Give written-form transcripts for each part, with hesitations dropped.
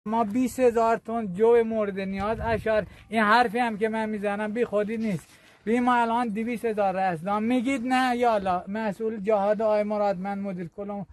ما 20,000 تن جو مورد نیاز اشار. این حرفی هم که من میزنم بی خودی نیست. بی ما الان 200,000 رسدام میگید نه یالا مسئول جهاد آقای مراد من مدیر کلم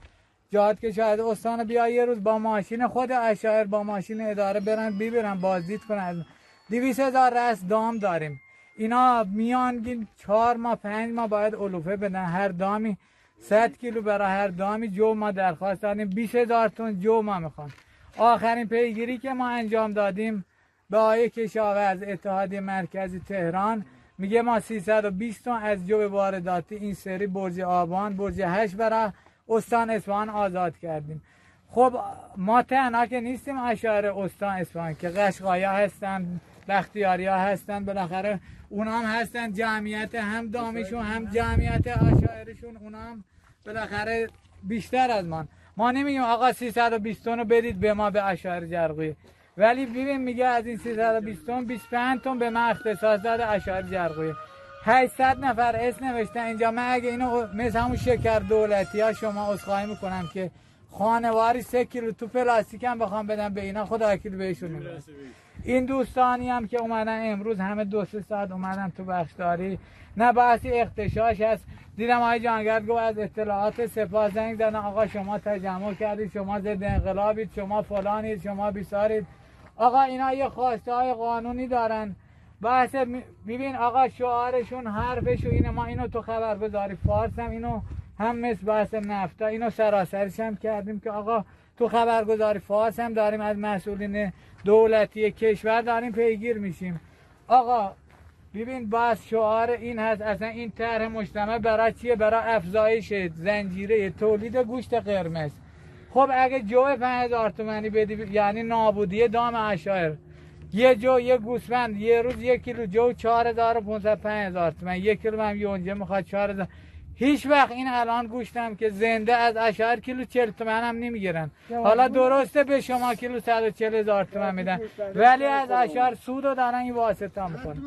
جهاد که شاید استان بیا یه روز با ماشین خود اشایر با ماشین اداره برن بازدید کنن. 200,000 رس دام داریم. اینا میان 4 ماه 5 ماه باید علوفه بدن. هر دامی 100 کیلو برای هر دامی جو ما درخواست دادیم. 20,000 تن جو ما میخوان. آخرین پیگیری که ما انجام دادیم به آقای کشاورز اتحادیه مرکزی تهران میگه ما 320 تن از جو وارداتی این سری برج آبان برج 8 برای استان اصفهان آزاد کردیم. خب ما تنها که نیستیم اشایر استان اصفهان که قشقایا هستن بختیاریا هستن بالاخره اونا هم هستن جمعیت هم دامیشون هم جمعیت اشایرشون اونا هم بالاخره بیشتر از ما نمیگیم آقا 320 تن رو بدید به ما به اشایر جرقی ولی ببین میگه از این 320 تن 25 تن به من اختصاص داده اشایر جرقی 800 نفر اسم نوشتن اینجا. من اگه اینو مثل همون شکر دولتی ها شما عذرخواهی میکنم که خانواری 3 کیلو تو پلاستیک هم بخوام بدم به اینا خدا وکیل بهشون نمیرسه. این دوستانی هم که اومدن امروز همه 2-3 ساعت اومدن تو بخشداری نه بحثی اغتشاش هست. دیدم آقای جانگرد گفت از اطلاعات سپاه زنگ زدن آقا شما تجمع کردید شما ضد انقلابید شما فلانید شما بیسارید. آقا اینا یه خواسته های قانونی دارن. بحث ببین آقا شعارشون حرفشون اینه. ما اینو تو خبرگزاری فارس هم اینو هم مثل بحث نفتا اینو سراسرش هم کردیم که آقا تو خبرگزاری فارس هم داریم از مسئولین دولتی کشور داریم پیگیر میشیم. آقا ببین بس شعار این هست اصلا این طرح مجتمع برای چیه؟ برای افزایش زنجیره تولید گوشت قرمز. خب اگه جو 5,000 تومانی بدی یعنی نابودی دام اشایر. یه جو یه گوسفند یه روز 1 کیلو جو 4,500 5,000 تومان 1 کیلو هم یونجه میخواد 4,000. هیچ وقت این الان گوشتم که زنده از اشایر کیلو 40 تومن هم نمیگیرن. حالا درسته به شما کیلو 140,000 تومن میدن ولی از اشایر سود رو دارن این واسطه میکنن.